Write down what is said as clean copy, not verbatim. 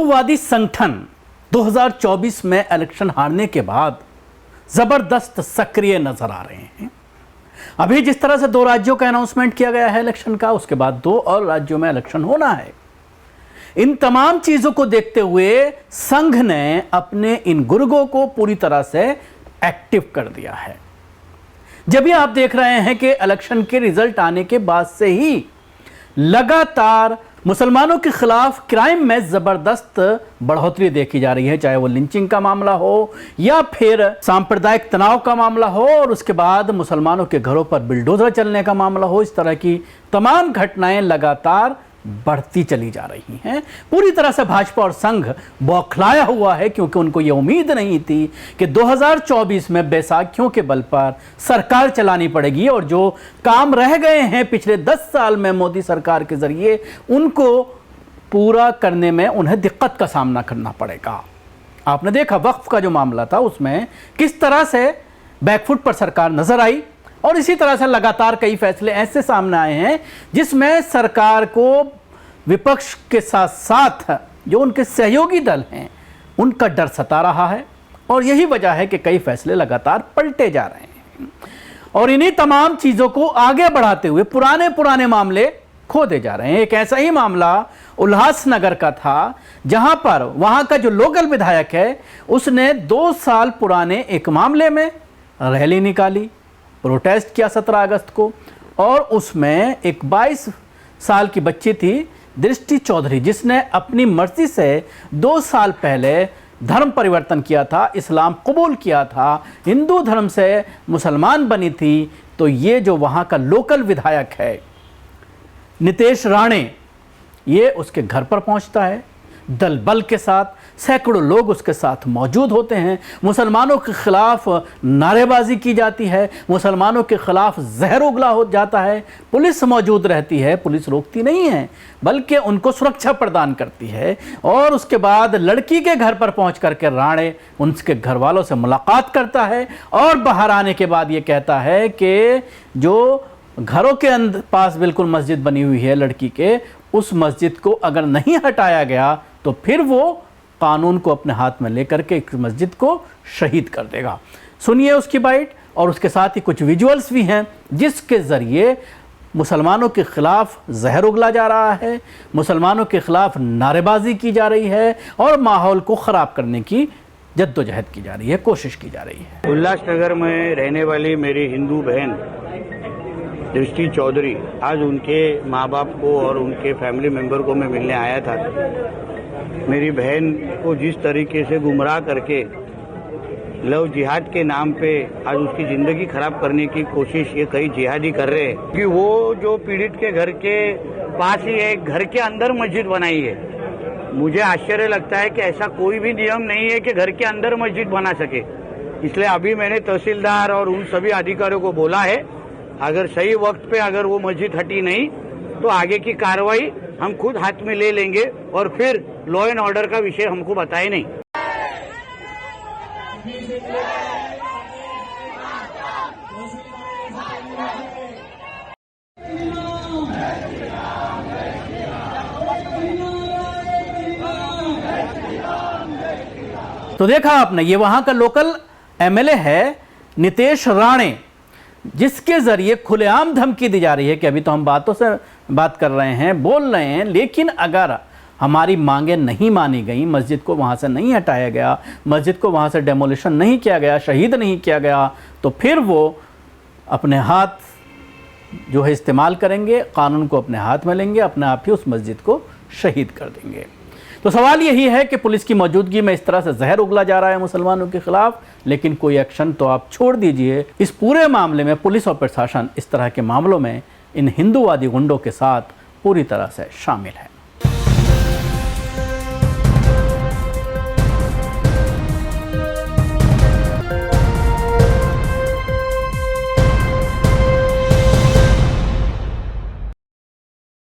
हिंदूवादी संगठन 2024 में इलेक्शन हारने के बाद जबरदस्त सक्रिय नजर आ रहे हैं। अभी जिस तरह से 2 राज्यों का अनाउंसमेंट किया गया है इलेक्शन का, उसके बाद 2 और राज्यों में इलेक्शन होना है। इन तमाम चीजों को देखते हुए संघ ने अपने इन गुर्गों को पूरी तरह से एक्टिव कर दिया है। जब भी आप देख रहे हैं कि इलेक्शन के रिजल्ट आने के बाद से ही लगातार मुसलमानों के खिलाफ क्राइम में जबरदस्त बढ़ोतरी देखी जा रही है, चाहे वो लिंचिंग का मामला हो या फिर सांप्रदायिक तनाव का मामला हो, और उसके बाद मुसलमानों के घरों पर बुलडोजर चलने का मामला हो। इस तरह की तमाम घटनाएं लगातार बढ़ती चली जा रही हैं। पूरी तरह से भाजपा और संघ बौखलाया हुआ है, क्योंकि उनको ये उम्मीद नहीं थी कि 2024 में बैसाखियों के बल पर सरकार चलानी पड़ेगी और जो काम रह गए हैं पिछले 10 साल में मोदी सरकार के जरिए, उनको पूरा करने में उन्हें दिक्कत का सामना करना पड़ेगा। आपने देखा वक्फ का जो मामला था, उसमें किस तरह से बैकफुट पर सरकार नजर आई, और इसी तरह से लगातार कई फैसले ऐसे सामने आए हैं जिसमें सरकार को विपक्ष के साथ साथ जो उनके सहयोगी दल हैं उनका डर सता रहा है, और यही वजह है कि कई फैसले लगातार पलटे जा रहे हैं। और इन्हीं तमाम चीज़ों को आगे बढ़ाते हुए पुराने मामले खोदे जा रहे हैं। एक ऐसा ही मामला उल्लासनगर का था, जहां पर वहां का जो लोकल विधायक है उसने 2 साल पुराने एक मामले में रैली निकाली, प्रोटेस्ट किया 17 अगस्त को, और उसमें एक 22 साल की बच्ची थी दृष्टि चौधरी, जिसने अपनी मर्जी से 2 साल पहले धर्म परिवर्तन किया था, इस्लाम कबूल किया था, हिंदू धर्म से मुसलमान बनी थी। तो ये जो वहाँ का लोकल विधायक है नितेश राणे, ये उसके घर पर पहुँचता है दल बल के साथ, सैकड़ों लोग उसके साथ मौजूद होते हैं, मुसलमानों के खिलाफ नारेबाजी की जाती है, मुसलमानों के खिलाफ जहर उगला हो जाता है, पुलिस मौजूद रहती है, पुलिस रोकती नहीं है बल्कि उनको सुरक्षा प्रदान करती है। और उसके बाद लड़की के घर पर पहुंच करके राणे उनके घर वालों से मुलाकात करता है, और बाहर आने के बाद ये कहता है कि जो घरों के पास बिल्कुल मस्जिद बनी हुई है लड़की के, उस मस्जिद को अगर नहीं हटाया गया तो फिर वो कानून को अपने हाथ में लेकर के इस मस्जिद को शहीद कर देगा। सुनिए उसकी बाइट, और उसके साथ ही कुछ विजुअल्स भी हैं जिसके ज़रिए मुसलमानों के खिलाफ जहर उगला जा रहा है, मुसलमानों के खिलाफ नारेबाजी की जा रही है, और माहौल को ख़राब करने की जद्दोजहद की जा रही है, कोशिश की जा रही है। उल्लासनगर में रहने वाली मेरी हिंदू बहन दृष्टि चौधरी, आज उनके माँ बाप को और उनके फैमिली मेंबर को मैं मिलने आया था। मेरी बहन को जिस तरीके से गुमराह करके लव जिहाद के नाम पे आज उसकी जिंदगी खराब करने की कोशिश ये कई जिहादी कर रहे हैं, कि वो जो पीड़ित के घर के पास ही एक घर के अंदर मस्जिद बनाई है। मुझे आश्चर्य लगता है कि ऐसा कोई भी नियम नहीं है कि घर के अंदर मस्जिद बना सके। इसलिए अभी मैंने तहसीलदार और उन सभी अधिकारियों को बोला है, अगर सही वक्त पे अगर वो मस्जिद हटी नहीं तो आगे की कार्रवाई हम खुद हाथ में ले लेंगे, और फिर लॉ एंड ऑर्डर का विषय हमको बताए नहीं। तो देखा आपने, ये वहां का लोकल एमएलए है नितेश राणे, जिसके जरिए खुलेआम धमकी दी जा रही है कि अभी तो हम बातों से बात कर रहे हैं, बोल रहे हैं, लेकिन अगर हमारी मांगें नहीं मानी गई, मस्जिद को वहाँ से नहीं हटाया गया, मस्जिद को वहाँ से डेमोलिशन नहीं किया गया, शहीद नहीं किया गया, तो फिर वो अपने हाथ जो है इस्तेमाल करेंगे, कानून को अपने हाथ में लेंगे, अपने आप ही उस मस्जिद को शहीद कर देंगे। तो सवाल यही है कि पुलिस की मौजूदगी में इस तरह से जहर उगला जा रहा है मुसलमानों के खिलाफ, लेकिन कोई एक्शन तो आप छोड़ दीजिए। इस पूरे मामले में पुलिस और प्रशासन इस तरह के मामलों में इन हिंदूवादी गुंडों के साथ पूरी तरह से शामिल है।